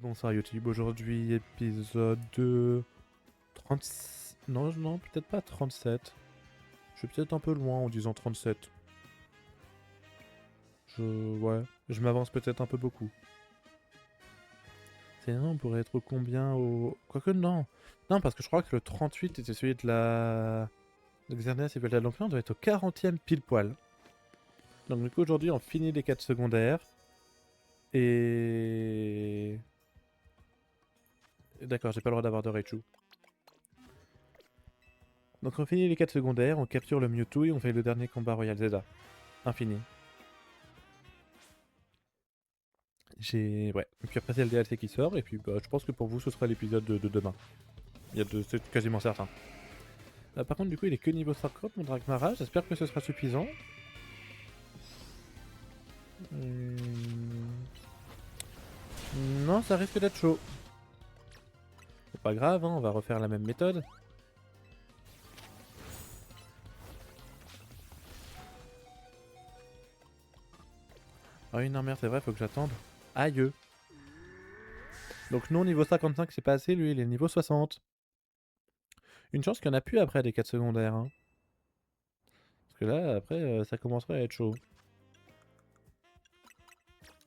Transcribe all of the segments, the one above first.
Bonsoir YouTube, aujourd'hui épisode 36... Non, peut-être pas 37. Je suis peut-être un peu loin en disant 37. Ouais, je m'avance peut-être un peu beaucoup. Sinon, on pourrait être combien au... Quoique non. Non, parce que je crois que le 38 était celui de la... De Xerneas et Velda Lampion, on doit être au 40e pile poil. Donc du coup, aujourd'hui, on finit les quêtes secondaires. Et... D'accord, j'ai pas le droit d'avoir de Raichu. Donc on finit les quêtes secondaires, on capture le Mewtwo et on fait le dernier combat Royal Zelda. Infini. Ouais. Et puis après, c'est le DLC qui sort, et puis bah, je pense que pour vous, ce sera l'épisode de demain. C'est quasiment certain. Par contre, du coup, il est que niveau 50, mon Dragmara. J'espère que ce sera suffisant. Hmm. Non, ça risque d'être chaud. C'est pas grave, hein, on va refaire la même méthode. Ah oui, non, merde, c'est vrai, faut que j'attende. Aïe. Donc non, niveau 55, c'est pas assez, lui, il est niveau 60. Une chance qu'il n'y en a plus après des quêtes secondaires. Hein. Parce que là, après, ça commencerait à être chaud.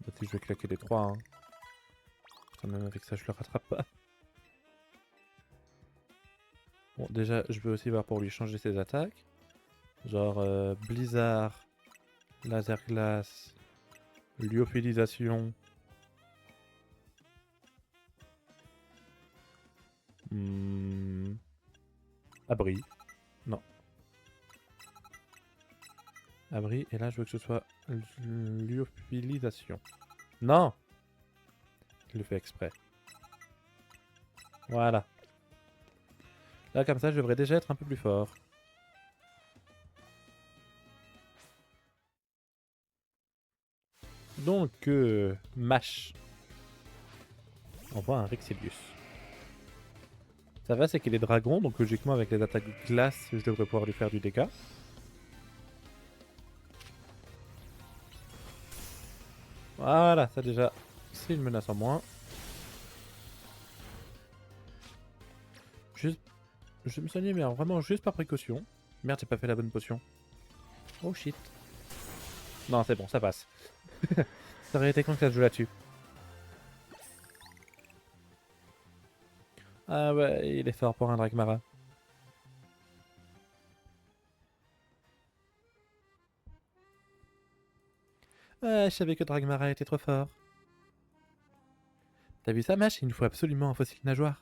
Bah, si je vais claquer les 3, hein. Putain, même avec ça, je le rattrape pas. Bon, déjà, je veux aussi voir pour lui changer ses attaques. Genre Blizzard, Laser Glace, Lyophilisation. Hmm, Abri. Non. Abri, et là, je veux que ce soit Lyophilisation. Non! Je le fais exprès. Voilà. Là, comme ça, je devrais déjà être un peu plus fort. Donc, Mash. Envoie un Rexilius. Ça va, c'est qu'il est dragon, donc logiquement, avec les attaques glace, je devrais pouvoir lui faire du dégât. Voilà, ça déjà, c'est une menace en moins. Juste, je vais me soigner, mais alors vraiment juste par précaution. Merde, j'ai pas fait la bonne potion. Oh shit. Non, c'est bon, ça passe. Ça aurait été con que ça se joue là-dessus. Ah ouais, il est fort pour un Dragmara. Ouais, je savais que Dragmara était trop fort. T'as vu ça, Mash? Il nous faut absolument un fossile nageoire.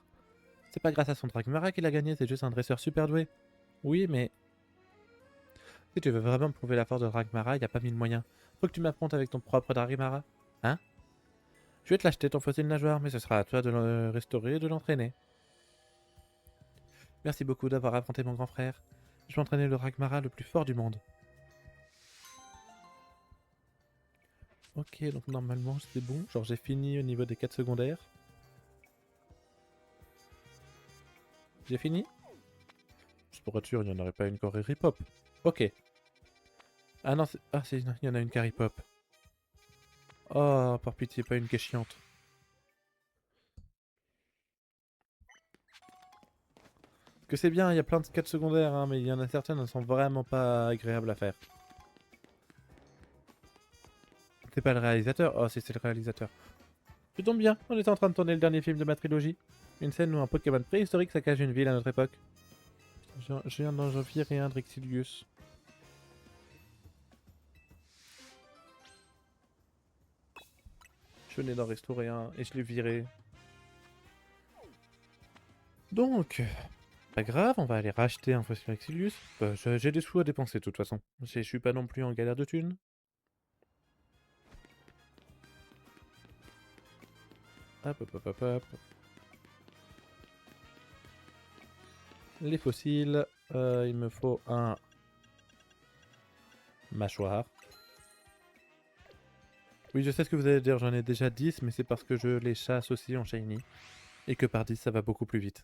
C'est pas grâce à son Dragmara qu'il a gagné, c'est juste un dresseur super doué. Oui, mais... Si tu veux vraiment prouver la force de Dragmara, y a pas mille moyens. Faut que tu m'affrontes avec ton propre Dragmara. Hein? Je vais te l'acheter ton fossile nageoire, mais ce sera à toi de le restaurer et de l'entraîner. Merci beaucoup d'avoir affronté mon grand frère. Je vais entraîner le Dragmara le plus fort du monde. Ok, donc normalement c'est bon. Genre j'ai fini au niveau des quêtes secondaires. J'ai fini? Juste pour être sûr, il n'y en aurait pas une Corée Pop. Ok. Ah non, il y en a une Carry Pop. Oh, par pitié, pas une qui est chiante. Que c'est bien, il y a plein de quêtes secondaires, hein, mais il y en a certaines qui ne sont vraiment pas agréables à faire. C'est pas le réalisateur? Oh, si c'est le réalisateur. Tu tombes bien, on est en train de tourner le dernier film de ma trilogie. Une scène où un Pokémon préhistorique saccage une ville à notre époque. Je viens d'en virer un Drexilius. Je venais d'en restaurer un et je l'ai viré. Donc, pas grave, on va aller racheter un Fossile Drexilius. Bah, j'ai des sous à dépenser de toute façon. Je suis pas non plus en galère de thunes. Hop, hop, hop, hop, hop. Les fossiles, il me faut un mâchoire. Oui, je sais ce que vous allez dire, j'en ai déjà 10, mais c'est parce que je les chasse aussi en shiny. Et que par 10, ça va beaucoup plus vite.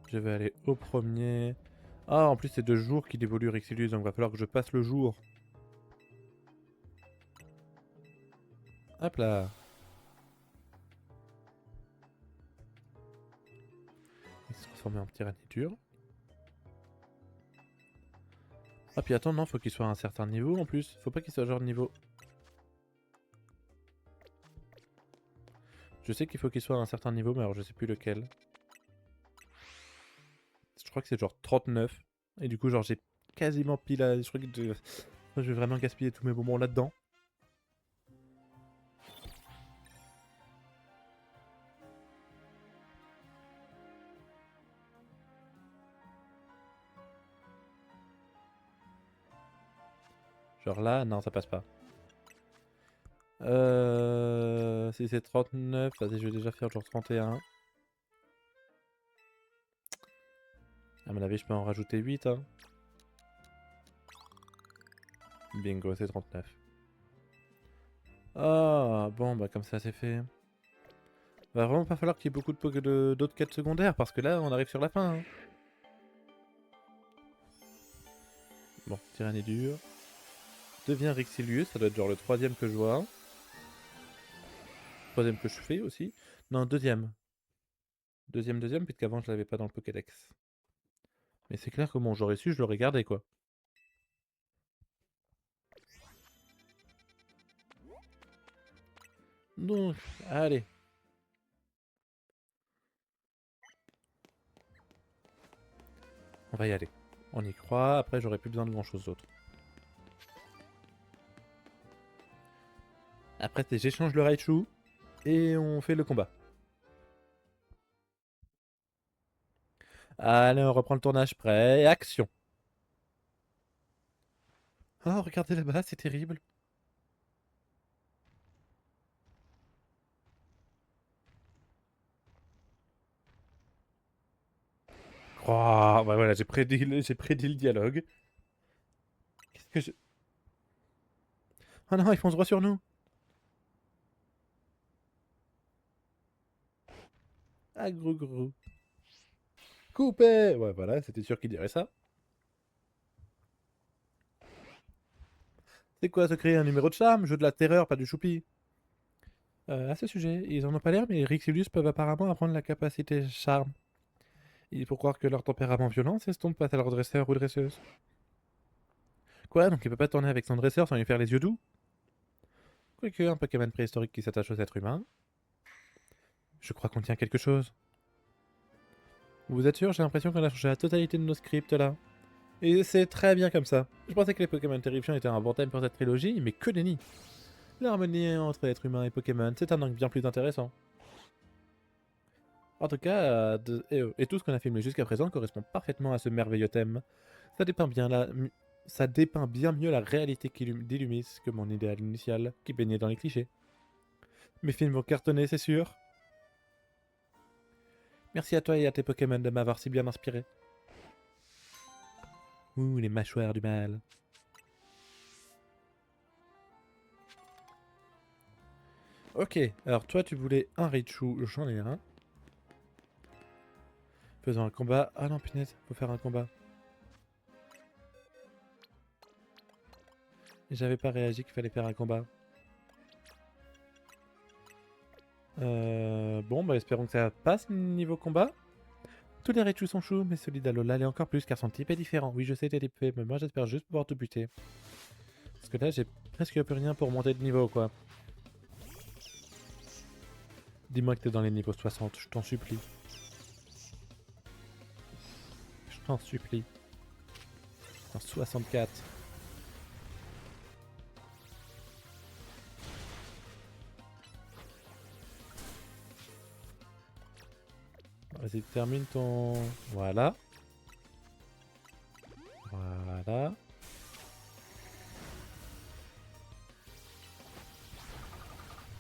Je vais aller au premier. Ah, en plus, c'est 2 jours qu'il évolue Rexilius, donc il va falloir que je passe le jour Hop là. Il s'est transformé en petit dur. Ah puis attends, non, faut qu'il soit à un certain niveau en plus. Faut pas qu'il soit genre de niveau... Je sais qu'il faut qu'il soit à un certain niveau, mais alors je sais plus lequel. Je crois que c'est genre 39. Et du coup, genre j'ai quasiment pile à... Je crois que je vais vraiment gaspiller tous mes bonbons là-dedans. Genre là, non, ça passe pas. Si c'est 39, vas-y, je vais déjà faire genre 31. À mon avis, je peux en rajouter 8, hein. Bingo, c'est 39. Ah, bon, bah comme ça c'est fait. Va vraiment pas falloir qu'il y ait beaucoup d'autres quêtes secondaires, parce que là, on arrive sur la fin, hein. Bon, tyrannie dure. Devient Rixilius, ça doit être genre le troisième que je vois. Troisième que je fais aussi. Non, deuxième. Deuxième, puisqu'avant je l'avais pas dans le Pokédex. Mais c'est clair que bon, j'aurais su, je l'aurais gardé quoi. Donc, allez. On va y aller. On y croit, après j'aurais plus besoin de grand chose d'autre. Après j'échange le Raichu et on fait le combat. Allez, on reprend le tournage. Prêt, action. Oh, regardez là-bas, c'est terrible. Oh, bah voilà, j'ai prédit le dialogue. Qu'est-ce que je... Oh non, ils foncent droit sur nous. Ah, gros gros. Coupé. Ouais, voilà, c'était sûr qu'il dirait ça. C'est quoi se créer un numéro de charme? Jeu de la terreur, pas du choupi. À ce sujet, ils en ont pas l'air, mais les Rixilius peuvent apparemment apprendre la capacité charme. Il faut croire que leur tempérament violent s'estompe face à leur dresseur ou dresseuse. Quoi, donc il peut pas tourner avec son dresseur sans lui faire les yeux doux? Quoique, un Pokémon préhistorique qui s'attache aux êtres humains. Je crois qu'on tient quelque chose. Vous êtes sûr? J'ai l'impression qu'on a changé la totalité de nos scripts là. Et c'est très bien comme ça. Je pensais que les Pokémon terrifiants étaient un bon thème pour cette trilogie, mais que nenni. L'harmonie entre êtres humains et Pokémon, c'est un angle bien plus intéressant. En tout cas, et tout ce qu'on a filmé jusqu'à présent correspond parfaitement à ce merveilleux thème. Ça dépeint bien ça dépeint bien mieux la réalité d'Illumis que mon idéal initial, qui baignait dans les clichés. Mes films vont cartonner, c'est sûr. Merci à toi et à tes Pokémon de m'avoir si bien inspiré. Ouh, les mâchoires du mal. Ok, alors toi tu voulais un Raichu, j'en ai un. Faisons un combat. Ah non, punaise, faut faire un combat. J'avais pas réagi qu'il fallait faire un combat. Bon, bah espérons que ça passe niveau combat. Tous les Raichu sont choux, mais celui d'Alola l'est encore plus car son type est différent. Oui, je sais, t'es typé, mais moi j'espère juste pouvoir te buter. Parce que là, j'ai presque plus rien pour monter de niveau, quoi. Dis-moi que t'es dans les niveaux 60, je t'en supplie. Je t'en supplie. En 64. Vas-y, termine ton... Voilà. Voilà.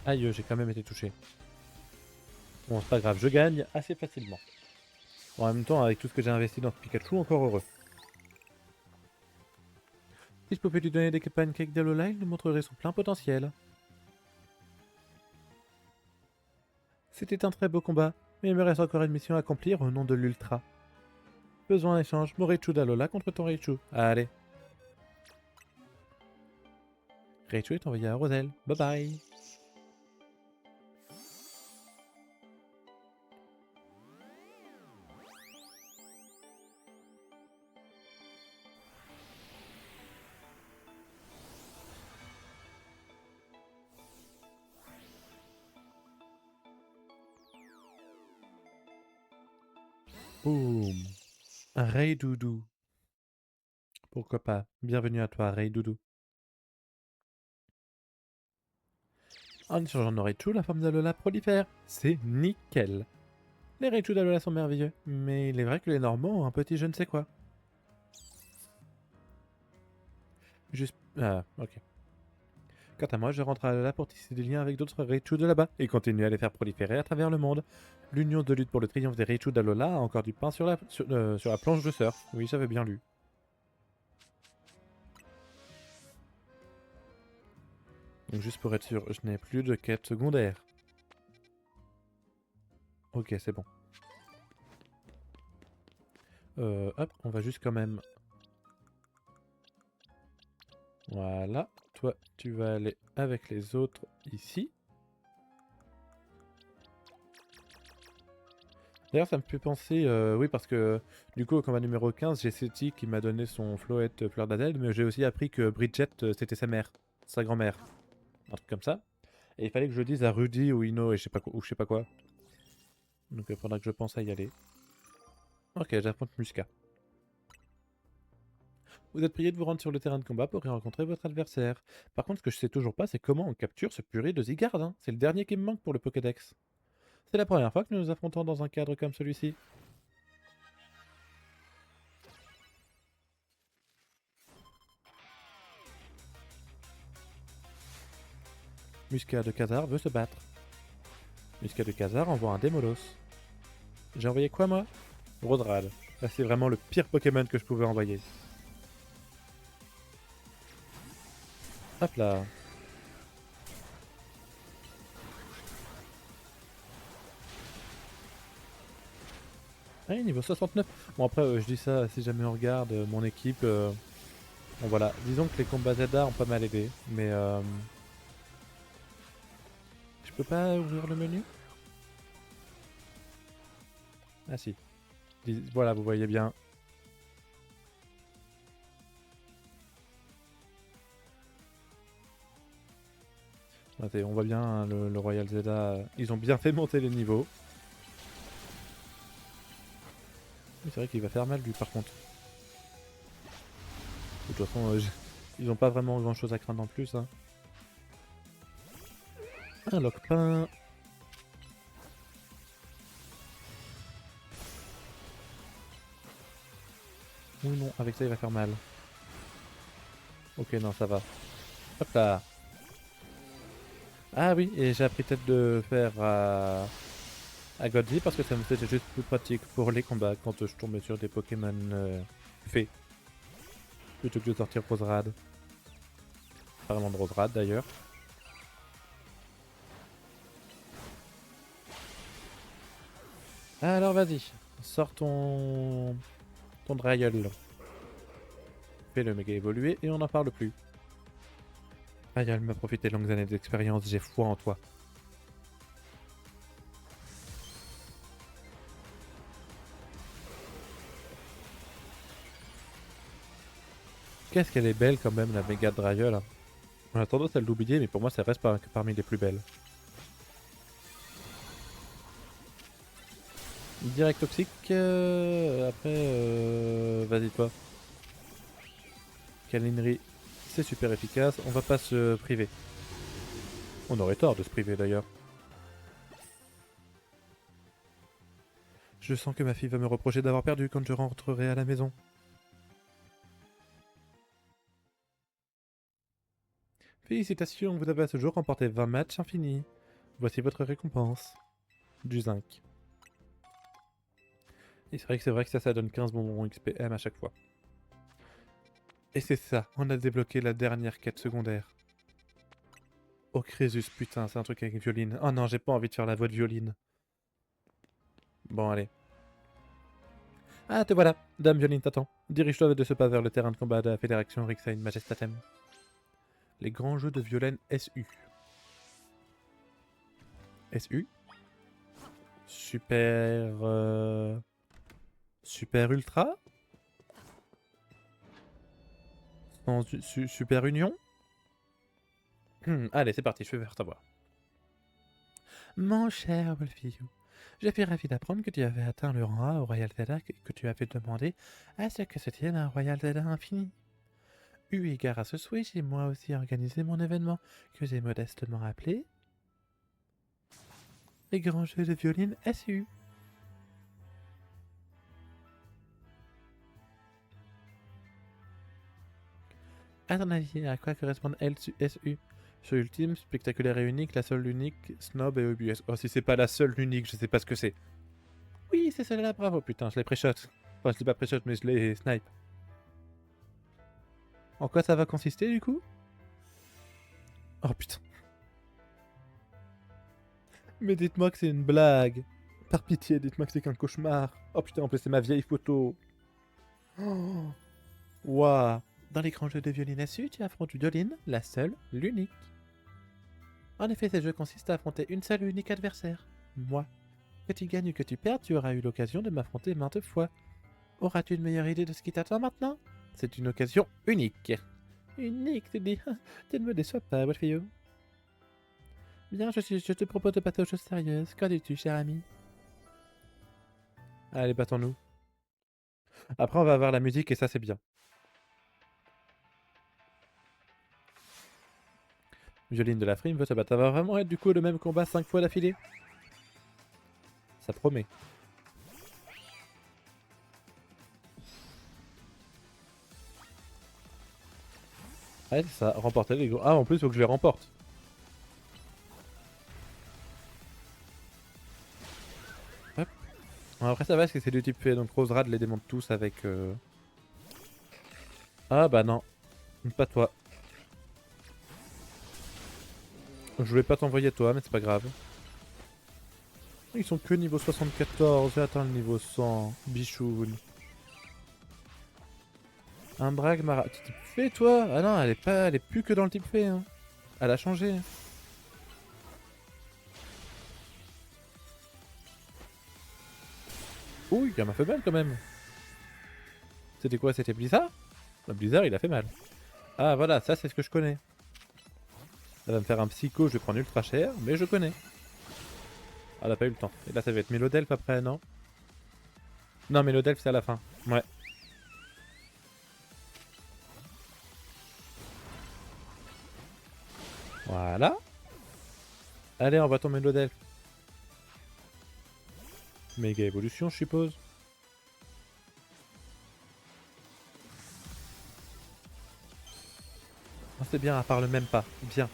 Aïe, j'ai quand même été touché. Bon, c'est pas grave, je gagne assez facilement. Bon, en même temps, avec tout ce que j'ai investi dans ce Pikachu, encore heureux. Si je pouvais lui donner des pancakes d'Alola, il nous montrerait son plein potentiel. C'était un très beau combat, mais il me reste encore une mission à accomplir au nom de l'Ultra. Besoin d'échange, mon Raichu d'Alola contre ton Raichu. Allez. Raichu est envoyé à Roselle. Bye bye. Boum. Un Ray Doudou. Pourquoi pas? Bienvenue à toi, Ray Doudou. En échangeant nos Raichu, la forme d'Alola prolifère. C'est nickel. Les Raichu d'Alola sont merveilleux, mais il est vrai que les normaux ont un petit je ne sais quoi. Juste... Ah, ok. Quant à moi, je rentre à Alola pour tisser des liens avec d'autres Raichu de là-bas et continuer à les faire proliférer à travers le monde. L'union de lutte pour le triomphe des Raichu d'Alola a encore du pain sur la planche de surf. Oui, j'avais bien lu. Donc juste pour être sûr, je n'ai plus de quête secondaire. Ok, c'est bon. Hop, on va juste quand même... Voilà. Toi, tu vas aller avec les autres ici. D'ailleurs, ça me fait penser... oui, parce que du coup, au combat numéro 15, j'ai Seti qui m'a donné son Floette Fleur d'Adèle, mais j'ai aussi appris que Bridget, c'était sa mère. Sa grand-mère. Un truc comme ça. Et il fallait que je dise à Rudy ou Ino et je sais pas quoi, ou je sais pas quoi. Donc il faudra que je pense à y aller. Ok, j'affronte Musca. Vous êtes prié de vous rendre sur le terrain de combat pour y rencontrer votre adversaire. Par contre, ce que je sais toujours pas, c'est comment on capture ce purée de Zygarde. Hein. C'est le dernier qui me manque pour le Pokédex. C'est la première fois que nous nous affrontons dans un cadre comme celui-ci. Musca de Khazar veut se battre. Musca de Khazar envoie un Démolos. J'ai envoyé quoi moi? Rodrad. Là c'est vraiment le pire Pokémon que je pouvais envoyer. Hop là. Ah, niveau 69. Bon après je dis ça si jamais on regarde mon équipe. Bon voilà, disons que les combats Zelda ont pas mal aidé. Mais je peux pas ouvrir le menu? Ah si. Voilà, vous voyez bien. Attendez, on voit bien hein, le Royal Zelda. Ils ont bien fait monter les niveaux. Oui, c'est vrai qu'il va faire mal lui par contre. De toute façon, ils ont pas vraiment grand chose à craindre en plus. Hein. Un Lockpin. Oui, non, avec ça il va faire mal. Ok, non, ça va. Hop là. Ah oui, et j'ai appris peut-être de faire à Godly parce que ça me faisait juste plus pratique pour les combats quand je tombais sur des Pokémon faits plutôt que de sortir Roserad. Parlant de Roserad d'ailleurs. Alors vas-y, sors ton Dryel. Fais le méga évoluer et on n'en parle plus. Dryel m'a profité de longues années d'expérience, j'ai foi en toi. Qu'est-ce qu'elle est belle quand même la méga Dryel. On a tendance à l'oublier mais pour moi ça reste parmi les plus belles. Direct toxique, après vas-y toi. Câlinerie, c'est super efficace, on va pas se priver. On aurait tort de se priver d'ailleurs. Je sens que ma fille va me reprocher d'avoir perdu quand je rentrerai à la maison. Félicitations, vous avez à ce jour remporté 20 matchs infinis. Voici votre récompense. Du zinc. Et c'est vrai que ça donne 15 bonbons XPM à chaque fois. Et c'est ça, on a débloqué la dernière quête secondaire. Oh Crésus, putain, c'est un truc avec Violine. Oh non, j'ai pas envie de faire la voix de Violine. Bon, allez. Ah, te voilà, Dame Violine t'attend. Dirige-toi de ce pas vers le terrain de combat de la Fédération Rixain Majestatem. Les grands jeux de Violaine SU. SU Super... Super Ultra Super Union. Allez, c'est parti, je vais faire ta voix. Mon cher Wolfiou, Je suis ravi d'apprendre que tu avais atteint le rang A au Royal Zelda et que tu avais demandé à ce que se tienne un Royal Zelda infini. Eu égard à ce souhait, j'ai moi aussi organisé mon événement, que j'ai modestement appelé les grands jeux de violine SU. À ton avis, à quoi correspondent LSU? Jeu ultime, spectaculaire et unique, la seule unique, snob et OBS. Oh, si c'est pas la seule unique, je sais pas ce que c'est. Oui, c'est celle-là, bravo, putain, je l'ai pré-shot. Enfin, je l'ai pas pré-shot, mais je l'ai snipe. En quoi ça va consister, du coup? Oh, putain. Mais dites-moi que c'est une blague. Par pitié, dites-moi que c'est qu'un cauchemar. Oh, putain, en plus, c'est ma vieille photo. Oh. Waouh. Dans les grands jeux de violine SU, tu affrontes Violine, la seule, l'unique. En effet, ces jeux consistent à affronter une seule et unique adversaire. Moi. Que tu gagnes ou que tu perdes, tu auras eu l'occasion de m'affronter maintes fois. Auras-tu une meilleure idée de ce qui t'attend maintenant? C'est une occasion unique. Unique, tu dis? Tu ne me déçois pas, Wolfio. Bien, je te propose de passer aux choses sérieuses. Qu'en dis-tu, cher ami? Allez, battons-nous. Après, on va avoir la musique et ça, c'est bien. Violine de la frime veut se battre. Ça va vraiment être du coup le même combat 5 fois d'affilée? Ça promet. Ouais, c'est ça, remporter les gros. Ah, en plus, il faut que je les remporte. Hop. Bon, après, ça va parce que c'est du type fée, donc Roserad les démonte tous avec. Ah, bah non. Pas toi. Je voulais pas t'envoyer toi, mais c'est pas grave. Ils sont que niveau 74, j'ai atteint le niveau 100. Bichoun. Un Bragmara. Tu type fée, toi? Ah non, elle est plus que dans le type fée. Hein. Elle a changé. Ouh, il m'a fait mal quand même. C'était quoi? C'était Blizzard? Bah, Blizzard, il a fait mal. Ah voilà, ça c'est ce que je connais. Elle va me faire un psycho, je vais prendre ultra cher, mais je connais. Ah, elle a pas eu le temps. Et là, ça va être Mélodelph après, non? Non, Mélodelph, c'est à la fin. Ouais. Voilà. Allez, on va ton Mélodelph. Méga évolution, je suppose. Oh, c'est bien, elle parle même pas. Bien.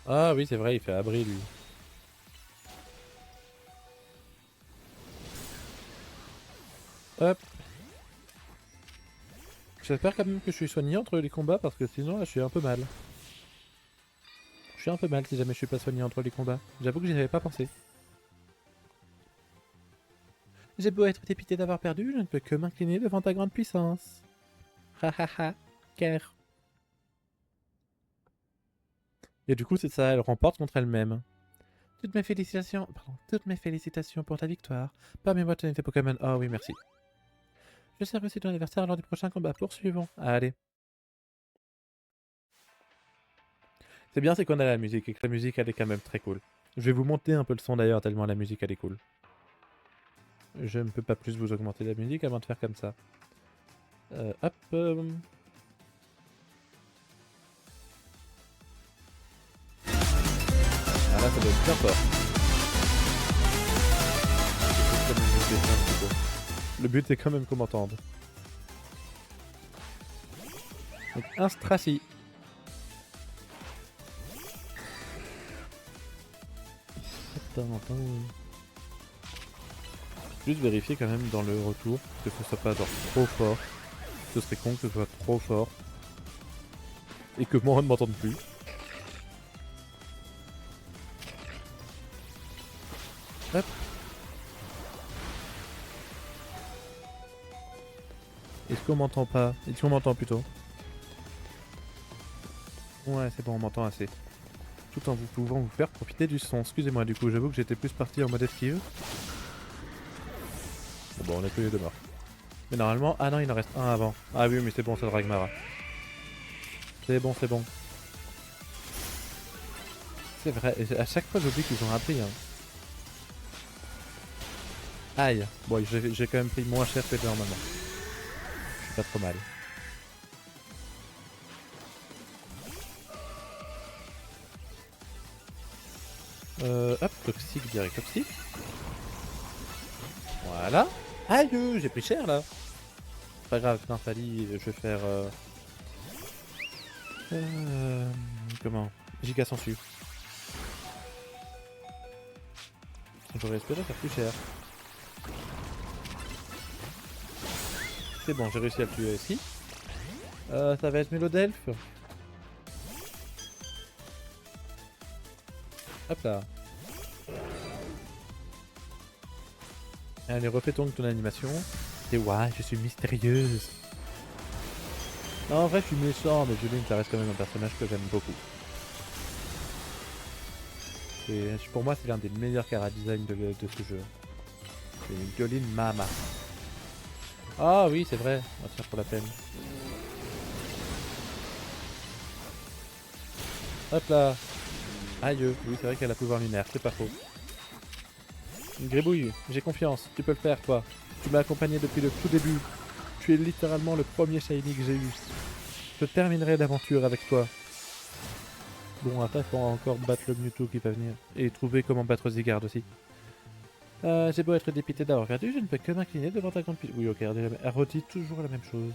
Ah oui, c'est vrai, il fait abri, lui. Hop. J'espère quand même que je suis soigné entre les combats, parce que sinon, là, je suis un peu mal. Je suis un peu mal si jamais je suis pas soigné entre les combats. J'avoue que j'y avais pas pensé. J'ai beau être dépité d'avoir perdu, je ne peux que m'incliner devant ta grande puissance. Ha ha ha. Car. Et du coup, c'est ça, elle remporte contre elle-même. Toutes mes félicitations pour ta victoire. Permets-moi de tenir tes Pokémon. Oh oui, merci. Je serai aussi ton adversaire lors du prochain combat. Poursuivons. Allez. C'est bien, c'est qu'on a la musique et que la musique, elle est quand même très cool. Je vais vous monter un peu le son d'ailleurs, tellement la musique, elle est cool. Je ne peux pas plus vous augmenter la musique avant de faire comme ça. Hop. Ah là, ça doit être bien fort. Le but c'est quand même qu'on m'entende. Donc un Stracy. Juste vérifier quand même dans le retour que ce soit pas genre trop fort. Ce serait con que ce soit trop fort. Et que moi on ne m'entende plus. Hop. Est-ce qu'on m'entend pas? Est-ce qu'on m'entend plutôt? Ouais, c'est bon, on m'entend assez. Tout en vous pouvant vous faire profiter du son. Excusez-moi, du coup, j'avoue que j'étais plus parti en mode esquive. Bon, on est tous les deux morts. Mais normalement... Ah non, il en reste un avant. Ah oui, mais c'est bon, c'est le Ragmara. C'est bon, c'est bon. C'est vrai, et à chaque fois j'oublie qu'ils ont un prix. Hein. Aïe. Bon, j'ai quand même pris moins cher que normalement. Je suis pas trop mal. Hop, toxique, direct toxique. Voilà. Aïe, j'ai pris cher là. C'est pas grave, putain, Fali, je vais faire... comment Giga sensu. J'aurais espéré faire plus cher. C'est bon, j'ai réussi à le tuer aussi. Ça va être Mélodelphe. Hop là. Allez, refais ton animation. Et ouais, je suis mystérieuse. Non, en vrai, je suis méchant, mais Juline, ça reste quand même un personnage que j'aime beaucoup. Pour moi, c'est l'un des meilleurs chara-design de ce jeu. C'est Jolene Mama. Ah oui, c'est vrai. On va se faire pour la peine. Hop là. Aïe. Oui, c'est vrai qu'elle a pouvoir lunaire, c'est pas faux. Gribouille, j'ai confiance. Tu peux le faire, toi. Tu m'as accompagné depuis le tout début. Tu es littéralement le premier shiny que j'ai eu. Je terminerai l'aventure avec toi. Bon, après, il faut encore battre le Mewtwo qui va venir. Et trouver comment battre Zygarde aussi. J'ai beau être dépité d'avoir perdu, je ne peux que m'incliner devant ta grande puissance. Oui, ok, elle redit toujours la même chose.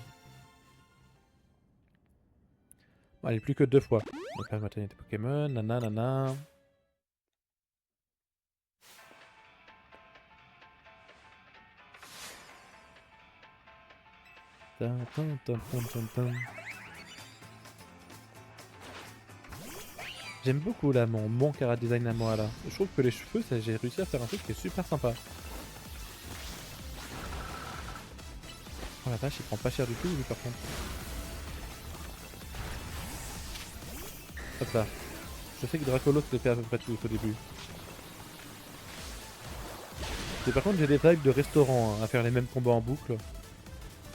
Bon, allez, plus que 2 fois. Donc la maternité Pokémon, nanana. J'aime beaucoup là mon Chara design à moi là. Je trouve que les cheveux, j'ai réussi à faire un truc qui est super sympa. Oh la vache, il prend pas cher du tout lui par contre. Hop là. Je sais que Dracolos le fait à peu près tout au début. Et par contre j'ai des vibes de restaurant hein, à faire les mêmes combats en boucle.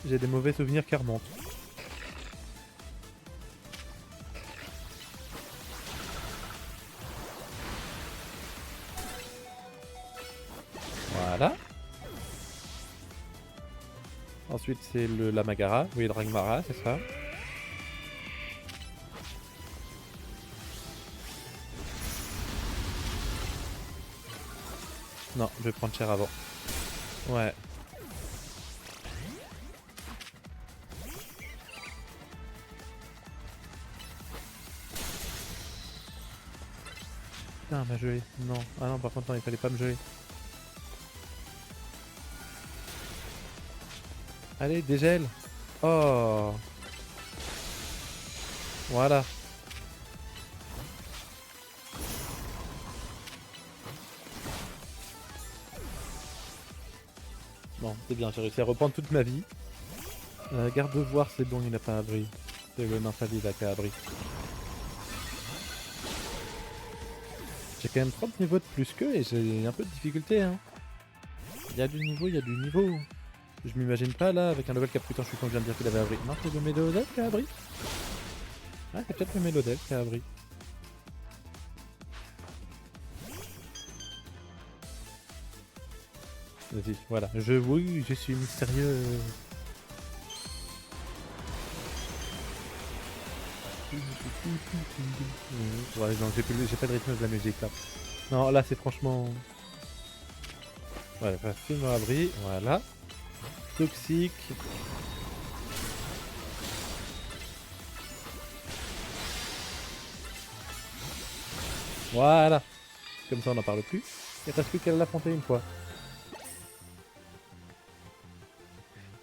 J'ai des mauvais souvenirs qui remontent. Voilà. Ensuite c'est la Magara, oui le Ragmara, c'est ça. Non, je vais prendre cher avant. Ouais. Putain, m'a gelé. Non. Ah non, par contre, non, il fallait pas me geler. Allez, dégèle. Oh. Voilà. Bon, c'est bien, j'ai réussi à reprendre toute ma vie. Garde-voir, c'est bon, il n'a pas abri. C'est le Nymphalie là qui a abri. J'ai quand même 30 niveaux de plus qu'eux et j'ai un peu de difficulté. Hein. Il y a du niveau, il y a du niveau. Je m'imagine pas là avec un level cap. Putain, je suis con, je viens de dire qu'il avait abri. Non, c'est le Mélodel qui a abri. Ah, c'est peut-être le Mélodel qui a abri. Vas-y, voilà. Oui, je suis mystérieux. Ouais, non, j'ai pas de rythme de la musique là. Non, là c'est franchement... Voilà, film à abri, voilà. Toxique. Voilà. Comme ça on n'en parle plus. Il reste plus qu'à l'affronter une fois.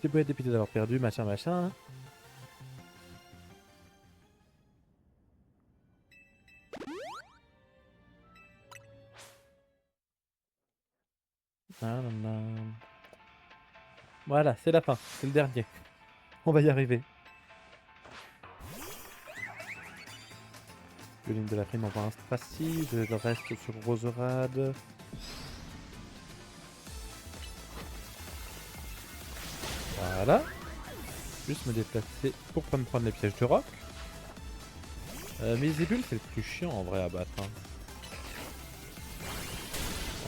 Tu peux être dépité d'avoir perdu, machin, machin. Voilà, c'est la fin, c'est le dernier. On va y arriver. Le ligne de la prime envoie un Stracy, je reste sur Roserade. Voilà. Juste me déplacer pour pas me prendre les pièges de roc. Mizibule c'est le plus chiant en vrai à battre. Hein.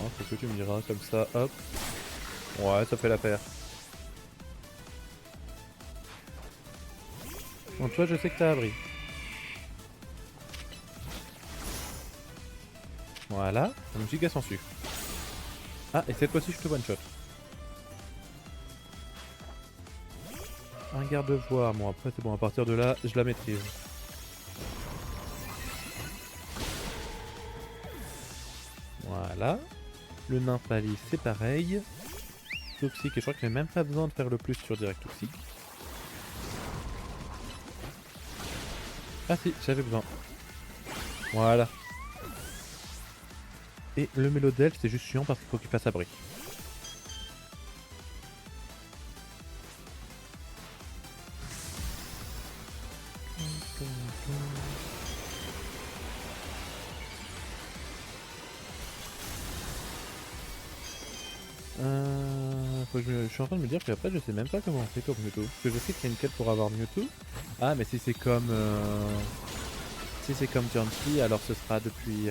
Oh, c'est que tu me diras comme ça, hop. Ouais, ça fait l'affaire. Bon, toi je sais que t'as abri. Voilà, un giga sans sucre. Ah, et cette fois-ci je te one shot. Un garde-voie, bon après c'est bon, à partir de là, je la maîtrise. Voilà. Le nymphalie c'est pareil. Toxique, et je crois que j'ai même pas besoin de faire le plus sur direct toxique. Ah si, j'avais besoin. Voilà. Et le mélodel c'est juste chiant parce qu'il faut qu'il fasse abri. Je suis en train de me dire qu'après je sais même pas comment on fait comme Mewtwo. Parce que je sais qu'il y a une quête pour avoir Mewtwo. Ah mais si c'est comme... Si c'est comme Janty, alors ce sera depuis...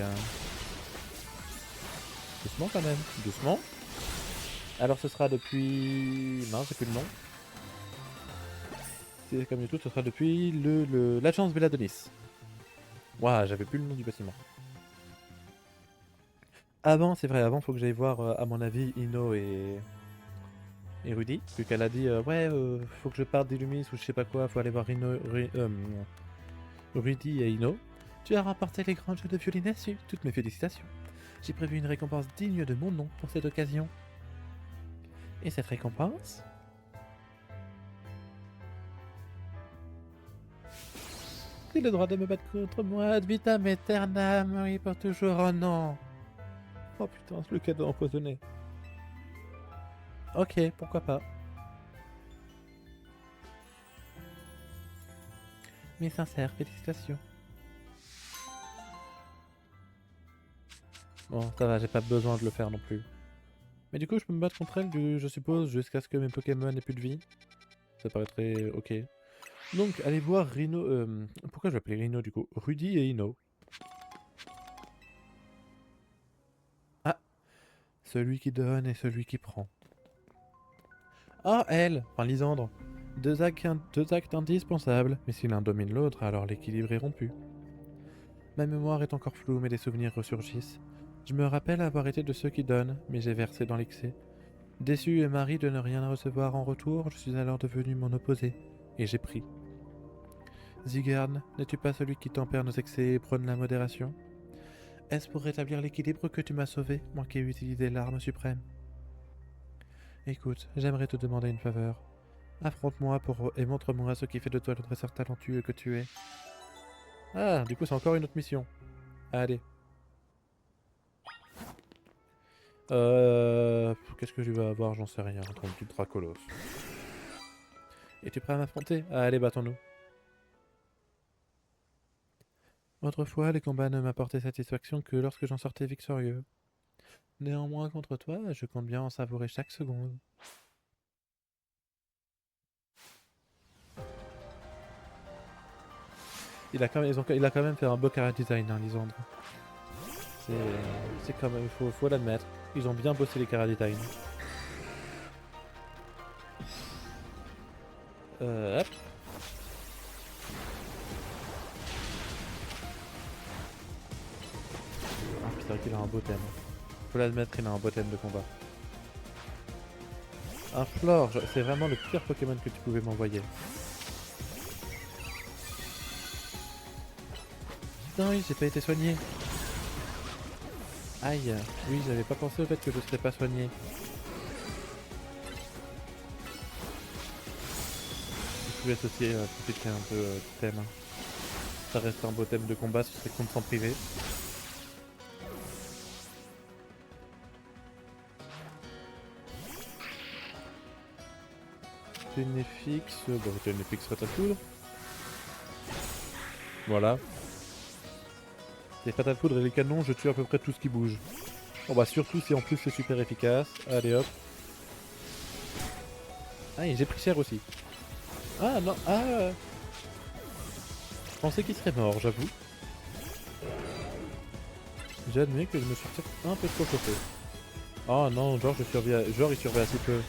Doucement quand même, doucement. Alors ce sera depuis... Non, j'ai plus le nom. Si c'est comme Mewtwo, ce sera depuis l'agence Véladonis. Ouah, j'avais plus le nom du bâtiment. Avant, c'est vrai, avant faut que j'aille voir à mon avis Ino et Rudy. Vu qu'elle a dit ouais, faut que je parte d'Illumis ou je sais pas quoi, faut aller voir Rudy et Ino. Tu as remporté les grands jeux de violinesse, toutes mes félicitations. J'ai prévu une récompense digne de mon nom pour cette occasion. Et cette récompense? C'est le droit de me battre contre moi, ad vitam aeternam, oui, pour toujours, oh non. Oh putain, c'est le cadeau empoisonné. Ok, pourquoi pas. Mes sincères félicitations. Bon, ça va, j'ai pas besoin de le faire non plus. Mais du coup, je peux me battre contre elle, je suppose, jusqu'à ce que mes Pokémon aient plus de vie. Ça paraîtrait ok. Donc, allez voir Rhino... pourquoi je vais appeler Rhino du coup? Rudy et Ino. Ah, celui qui donne et celui qui prend. Ah, elle, enfin Lysandre. Deux actes indispensables, mais si l'un domine l'autre, alors l'équilibre est rompu. Ma mémoire est encore floue, mais des souvenirs ressurgissent. Je me rappelle avoir été de ceux qui donnent, mais j'ai versé dans l'excès. Déçu et marri de ne rien recevoir en retour, je suis alors devenu mon opposé, et j'ai pris. Zygarde, n'es-tu pas celui qui tempère nos excès et prône la modération? Est-ce pour rétablir l'équilibre que tu m'as sauvé, moi qui ai utilisé l'arme suprême? Écoute, j'aimerais te demander une faveur. Affronte-moi et montre-moi ce qui fait de toi le dresseur talentueux que tu es. Ah, du coup c'est encore une autre mission. Allez. Qu'est-ce que je vais avoir? J'en sais rien, contre du Dracolos. Es-tu prêt à m'affronter? Allez, battons-nous. Autrefois, les combats ne m'apportaient satisfaction que lorsque j'en sortais victorieux. Néanmoins, contre toi, je compte bien en savourer chaque seconde. Il a quand même fait un beau chara design, hein, Lysandre. C'est quand même, faut l'admettre. Ils ont bien bossé les chara design. Hop. Ah putain qu'il a un beau thème. Faut l'admettre, il a un beau thème de combat. Un Florge, c'est vraiment le pire Pokémon que tu pouvais m'envoyer. Non oui, j'ai pas été soigné. Aïe, oui, j'avais pas pensé au fait que je serais pas soigné. Je vous laisse aussi profiter un peu du thème. Ça reste un beau thème de combat, ce serait contre en privé. Ténéfix, bon Ténéfix Fatal Foudre. Voilà. Les Fatal Foudre et les canons, je tue à peu près tout ce qui bouge. Bon bah surtout si en plus c'est super efficace. Allez hop. Ah, et j'ai pris cher aussi. Ah non, ah. Je pensais qu'il serait mort, j'avoue. J'admets que je me suis peut-être un peu trop chauffé. Oh non, genre, genre il surveille assez peu.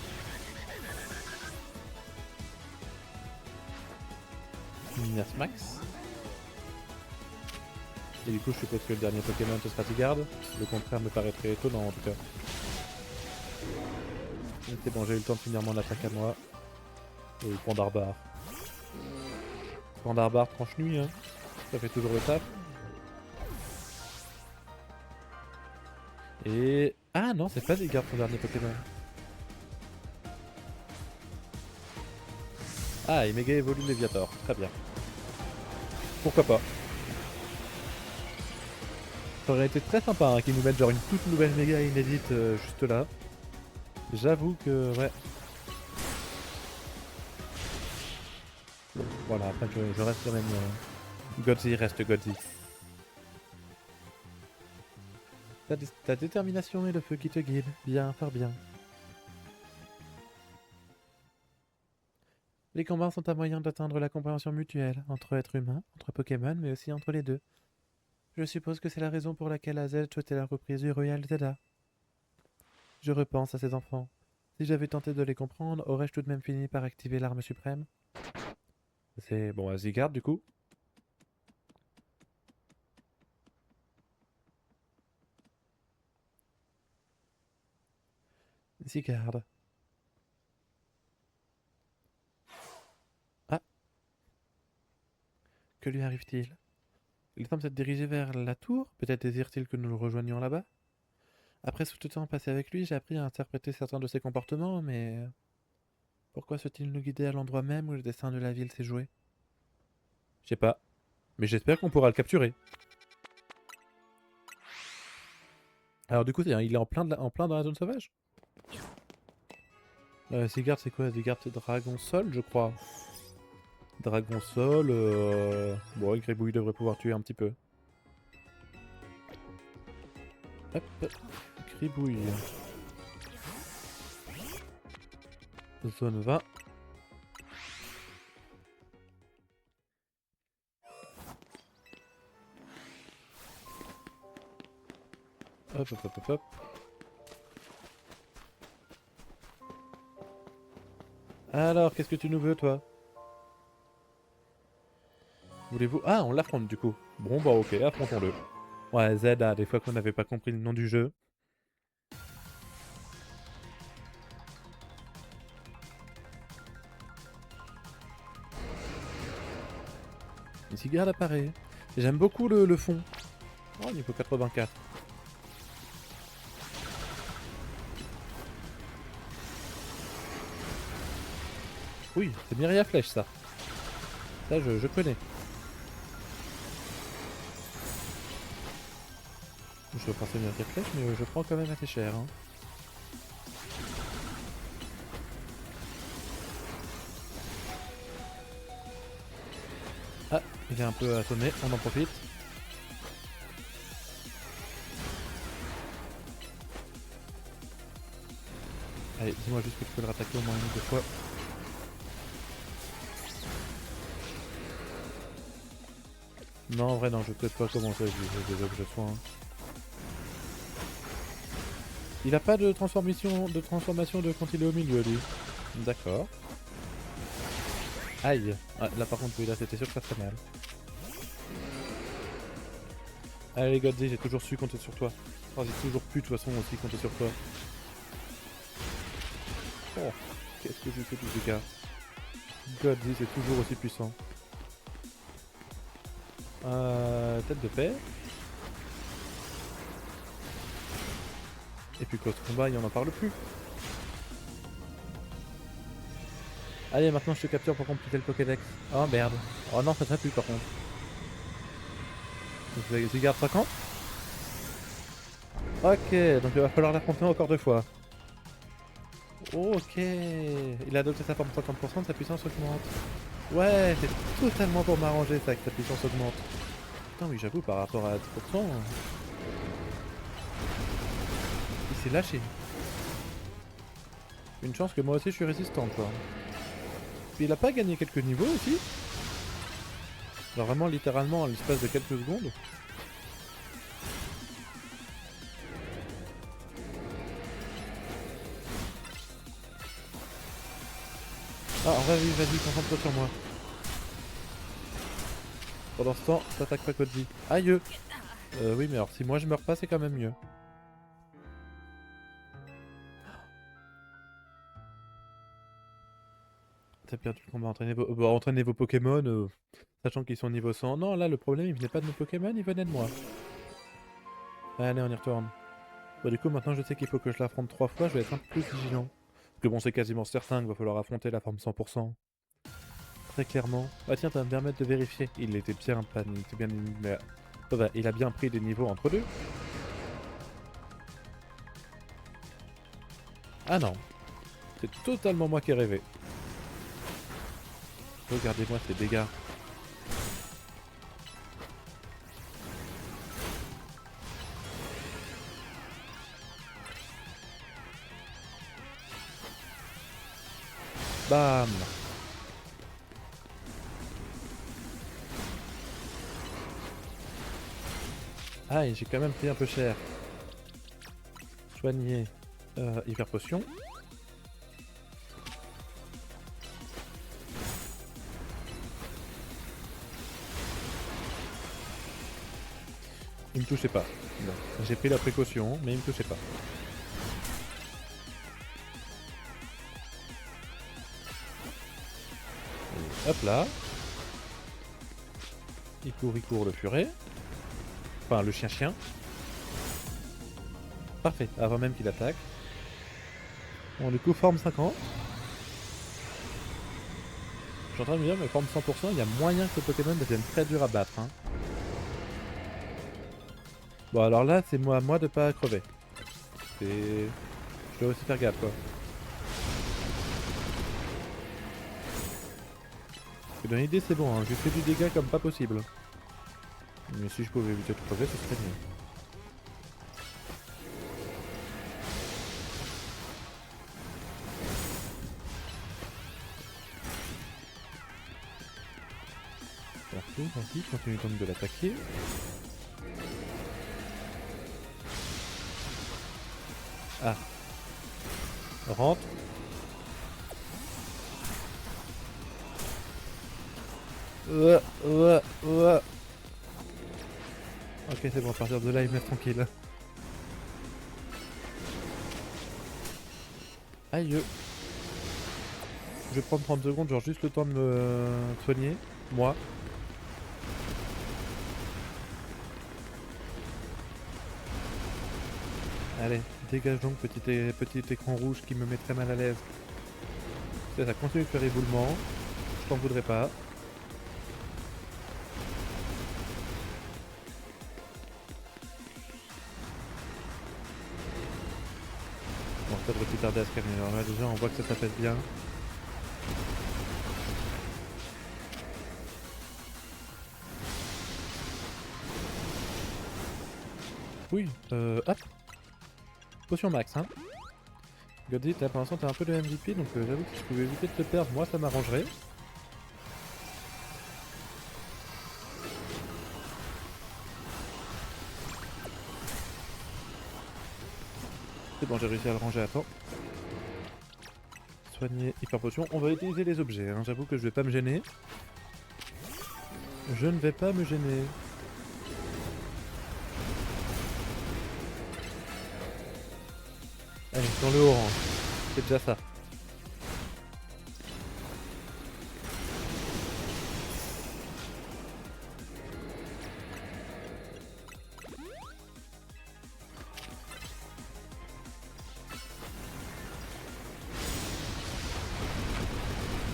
Merci Max. Et du coup, je suppose que le dernier Pokémon ce sera Zygarde. Le contraire me paraît très étonnant en tout cas. C'est bon, j'ai eu le temps de finir mon attaque à moi. Pandarbar. Pandarbar tranche nuit, hein. Ça fait toujours le taf. Et... Ah non, c'est pas Zygarde son dernier Pokémon. Ah, et méga évolue Léviator. Très bien. Pourquoi pas. Ça aurait été très sympa hein, qu'ils nous mettent genre une toute nouvelle méga inédite juste là. J'avoue que... Ouais. Voilà, après je reste quand même... Godzy reste Godzy. Ta détermination et le feu qui te guide. Bien, fort bien. Les combats sont un moyen d'atteindre la compréhension mutuelle entre êtres humains, entre Pokémon, mais aussi entre les deux. Je suppose que c'est la raison pour laquelle Azel souhaitait la reprise du Royal Zelda. Je repense à ces enfants. Si j'avais tenté de les comprendre, aurais-je tout de même fini par activer l'arme suprême? C'est bon, à Zygarde du coup. Zygarde. Ah, que lui arrive-t-il? Il semble s'être dirigé vers la tour. Peut-être désire-t-il que nous le rejoignions là-bas? Après tout le temps passé avec lui, j'ai appris à interpréter certains de ses comportements, mais... Pourquoi souhaite-t-il nous guider à l'endroit même où le destin de la ville s'est joué? Je sais pas, mais j'espère qu'on pourra le capturer. Alors du coup, il est en plein, en plein dans la zone sauvage? Zygarde, c'est quoi? Zygarde, c'est Dragon Sol, je crois. Dragon Sol, bon, Gribouille devrait pouvoir tuer un petit peu. Hop, Gribouille. Zone 20. Hop, hop, hop, hop, hop. Alors, qu'est-ce que tu nous veux, toi? Voulez-vous... Ah, on l'affronte, du coup. Bon, bah ok, affrontons-le. Ouais, Zelda, des fois qu'on n'avait pas compris le nom du jeu. Une cigare apparaît. J'aime beaucoup le fond. Oh, niveau 84. Oui, c'est Myria Flèche, ça. Ça, je connais. Je pensais Myria Flèche, mais je prends quand même assez cher. Hein. Ah, il est un peu assommé, on en profite. Allez, dis-moi juste que tu peux le rattaquer au moins une ou deux fois. Non, en vrai, non, je vais peut-être pas commencer avec des objets de soins. Il a pas de transformation de quand il est au milieu, lui. D'accord. Aïe. Ah, là, par contre, oui, là, c'était sûr que ça ferait mal. Allez, Godzy, j'ai toujours su compter sur toi. Oh, j'ai toujours pu, de toute façon, aussi compter sur toi. Oh, qu'est-ce que j'ai fait du dégâts. Godzy, c'est toujours aussi puissant. Tête de paix. Et puis Close Combat, il en parle plus. Allez, maintenant je te capture pour compléter le Pokédex. Oh merde. Oh non, ça ne plus par contre. Tu gardes 50. Ok, donc il va falloir l'affronter encore deux fois. Ok. Il a adopté sa forme 50%, sa puissance augmente. Ouais, c'est totalement pour m'arranger ça que sa puissance augmente. Putain, oui, j'avoue, par rapport à 10%, il s'est lâché. Une chance que moi aussi je suis résistante quoi. Puis il a pas gagné quelques niveaux aussi? Genre vraiment littéralement en l'espace de quelques secondes? Ah en vrai oui vas-y concentre-toi sur moi. Pendant ce temps, t'attaques pas Cody. Aïe. Oui mais alors si moi je meurs pas c'est quand même mieux. T'as perdu le combat, entraînez vos Pokémon, sachant qu'ils sont niveau 100. Non là le problème il venait pas de mes Pokémon, il venait de moi. Allez on y retourne. Bon du coup maintenant je sais qu'il faut que je l'affronte 3 fois, je vais être un peu plus vigilant. Parce que bon c'est quasiment certain qu'il va falloir affronter la forme 100%. Très clairement. Ah tiens, ça va me permettre de vérifier. Il était bien pas, il était bien, mais ça va, il a bien pris des niveaux entre deux. Ah non, c'est totalement moi qui ai rêvé. Regardez-moi ces dégâts. Bam. Aïe, j'ai quand même pris un peu cher. Soigner. Hyper potion. Il me touchait pas. Bon, j'ai pris la précaution, mais il me touchait pas. Et hop là. Il court le furet. Enfin, le chien-chien. Parfait, avant même qu'il attaque. Bon, du coup, forme 50. Je suis en train de me dire, mais forme 100%, il y a moyen que le Pokémon devienne très dur à battre. Hein. Bon, alors là, c'est moi de pas crever. C'est... Je dois aussi faire gaffe, quoi. Parce que dans l'idée, c'est bon, hein. J'ai fait du dégât comme pas possible. Mais si je pouvais éviter de crever, ce serait mieux. Parfait, vas-y, continue donc de l'attaquer. Ah. Rentre. Ok, c'est bon, à partir de là, il me laisse tranquille. Aïe. Je vais prendre 30 secondes, genre juste le temps de me soigner. Moi. Allez, dégage donc, petit écran rouge qui me met très mal à l'aise. Ça continue de faire éboulement. Je t'en voudrais pas. Bon, ça devrait plus tarder à se calmer. Alors là, déjà, on voit que ça pèse bien. Oui, hop. Potion max, hein. Godit, là pour l'instant t'as un peu de MVP, donc j'avoue que si je pouvais éviter de te perdre, moi ça m'arrangerait. C'est bon, j'ai réussi à le ranger à temps. Soigner, hyper potion. On va utiliser les objets, hein. J'avoue que je vais pas me gêner. Je ne vais pas me gêner. Allez, dans le haut rang. C'est déjà ça.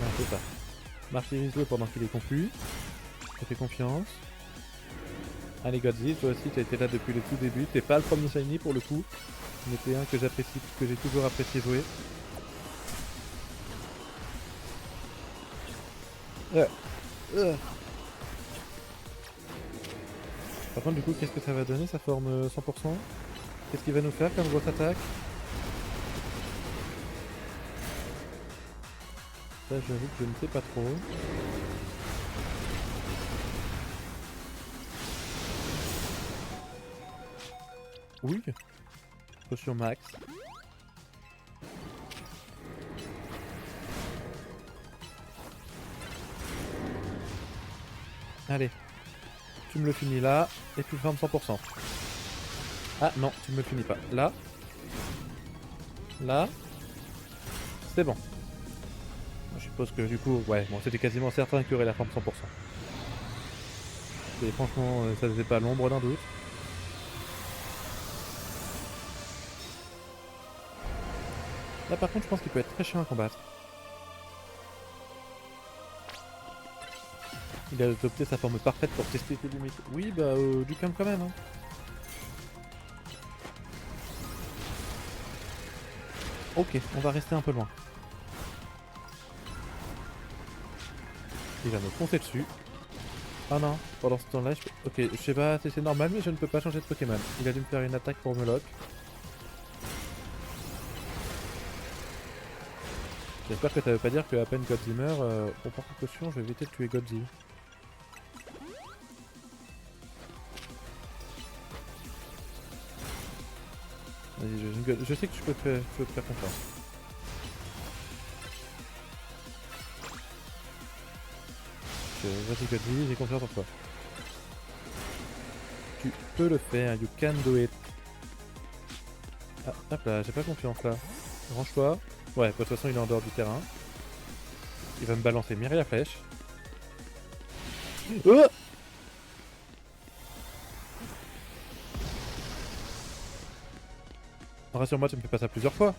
Non, c'est ça. Martyrise-le pendant qu'il est confus. Je te fais confiance. Allez Godzilla, toi aussi tu as été là depuis le tout début. T'es pas le premier shiny pour le coup. Mais t'es un que j'apprécie, que j'ai toujours apprécié jouer. Par contre du coup qu'est-ce que ça va donner sa forme 100%? Qu'est-ce qu'il va nous faire comme grosse attaque? Ça, j'avoue que je ne sais pas trop. Oui. Potion max. Allez. Tu me le finis là. Et tu le fermes 100%. Ah non, tu me le finis pas. Là. Là. C'est bon. Je suppose que du coup, ouais, bon, c'était quasiment certain qu'il y aurait la forme 100%. Et franchement, ça faisait pas l'ombre d'un doute. Là par contre, je pense qu'il peut être très chiant à combattre. Il a adopté sa forme parfaite pour tester tes limites. Oui, bah, du calme quand même, hein. Ok, on va rester un peu loin. Il va me foncer dessus. Ah non, pendant ce temps-là, je peux... Ok, je sais pas, c'est normal, mais je ne peux pas changer de Pokémon. Il a dû me faire une attaque pour me lock. J'espère que ça veut pas dire qu'à peine Godzilla meurt, on prend précaution, je vais éviter de tuer Godzilla. Vas-y, je sais que tu peux te faire confiance. Vas-y Godzilla, j'ai confiance en toi. Tu peux le faire, you can do it. Ah, hop là, j'ai pas confiance là. Range-toi. Ouais, de toute façon il est en dehors du terrain. Il va me balancer Myria Flèche. Oh, rassure-moi, tu me fais pas ça plusieurs fois.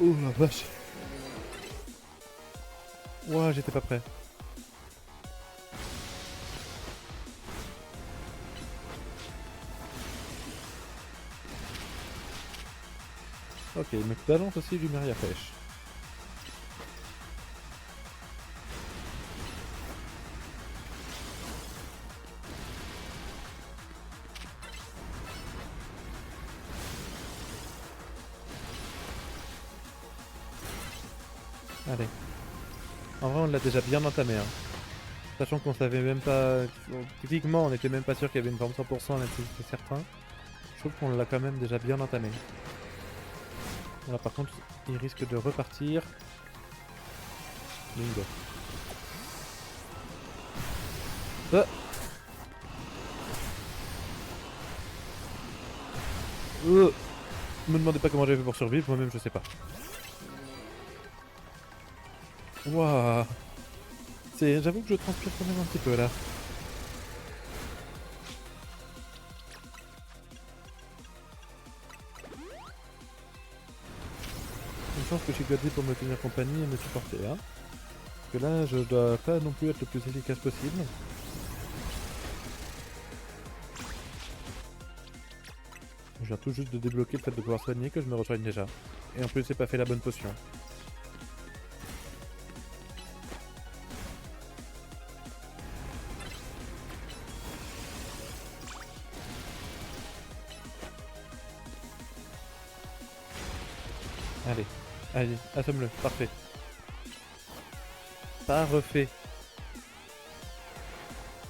Oh la vache. Ouah, j'étais pas prêt. Ok, il me balance aussi du Myria Flèche. Allez. En vrai, on l'a déjà bien entamé, hein. Sachant qu'on savait même pas... Techniquement, on n'était même pas sûr qu'il y avait une forme 100%, même si c'était certain. Je trouve qu'on l'a quand même déjà bien entamé. Là, par contre, il risque de repartir. Bingo. Ah. Me demandez pas comment j'ai fait pour survivre, moi-même je sais pas. Waouh. J'avoue que je transpire quand même un petit peu là. Une chance que j'ai gardé pour me tenir compagnie et me supporter, hein. Parce que là, je dois pas non plus être le plus efficace possible. Je viens tout juste de débloquer le fait de pouvoir soigner que je me resoigne déjà. Et en plus, j'ai pas fait la bonne potion. Allez, allez, assomme-le, parfait. Pas refait.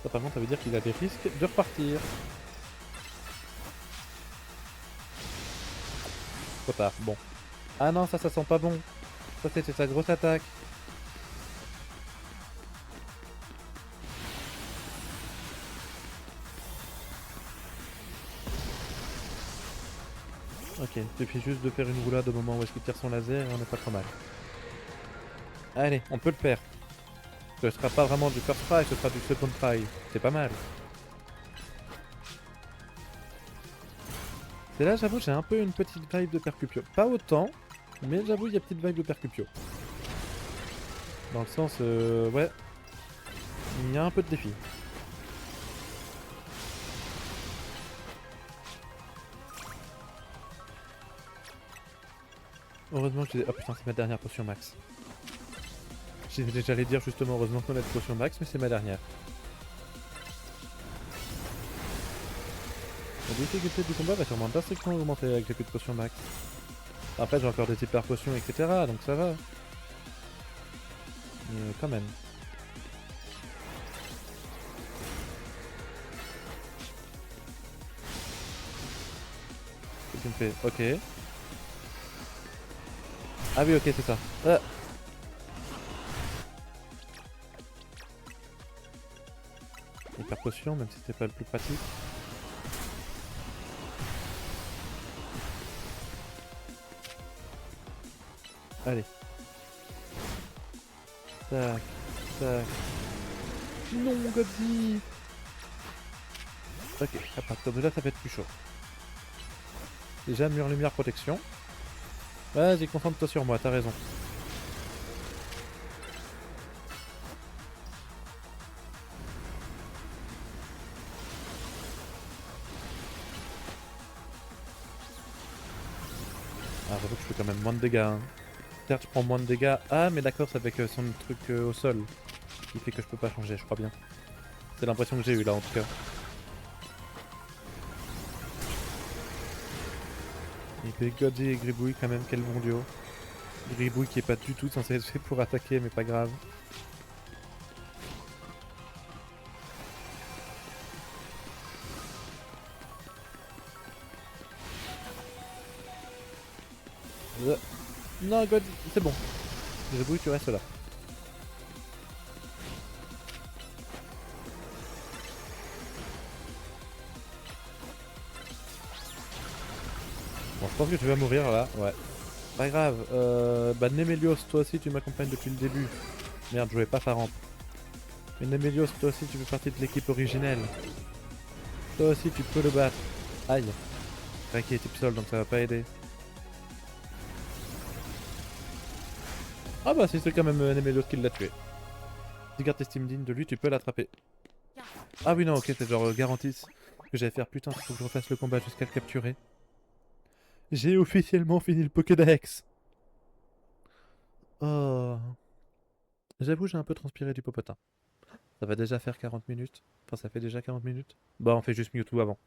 Ça par contre, ça veut dire qu'il a des risques de repartir. Trop tard, bon. Ah non, ça sent pas bon. Ça c'était sa grosse attaque. Ok, il suffit juste de faire une roulade au moment où est-ce qu'il tire son laser et on est pas trop mal. Allez, on peut le faire. Ce sera pas vraiment du first try, ce sera du second try. C'est pas mal. C'est là, j'avoue, j'ai un peu une petite vibe de Percupio. Pas autant, mais j'avoue, il y a une petite vibe de Percupio. Dans le sens, ouais, il y a un peu de défi. Heureusement que j'ai... Oh putain, c'est ma dernière potion max. J'allais dire justement heureusement qu'on a une potion max, mais c'est ma dernière. La difficulté du combat va sûrement drastiquement augmenter avec les plus de potions max. Après j'ai encore des hyper potions, etc. donc ça va. Mais quand même. Qu'est-ce qu'il me fait? Ok. Ah oui, ok, c'est ça. Ah. Hyper potion, même si c'était pas le plus pratique. Allez. Tac, tac. Non, Godzi. Ok, à partir de là, ça va être plus chaud. Déjà, mur lumière protection. Vas-y, concentre-toi sur moi, t'as raison. Ah, j'avoue que je fais quand même moins de dégâts. Hein. Certes, je prends moins de dégâts. Ah, mais d'accord, c'est avec son truc au sol. Qui fait que je peux pas changer, je crois bien. C'est l'impression que j'ai eu là, en tout cas. Et puis Godzi et Gribouille, quand même, quel bon duo. Gribouille qui est pas du tout censé être fait pour attaquer, mais pas grave. Non, God, c'est bon. Gribouille, tu restes là. Bon, je pense que tu vas mourir là, ouais. Pas grave, bah Nemelios, toi aussi tu m'accompagnes depuis le début. Merde, je jouais pas Faramp. Mais Nemelios, toi aussi tu fais partie de l'équipe originelle. Toi aussi tu peux le battre. Aïe. C'est vrai qu'il était seul donc ça va pas aider. Ah bah si c'est quand même Nemelios qui l'a tué. Si garde t'estimes digne de lui, tu peux l'attraper. Ah oui non, ok, c'est genre garantie que j'allais faire. Putain, il faut que je refasse le combat jusqu'à le capturer. J'ai officiellement fini le Pokédex. Oh. J'avoue, j'ai un peu transpiré du popotin. Ça va déjà faire 40 minutes. Enfin, ça fait déjà 40 minutes. Bah, on fait juste Mewtwo avant.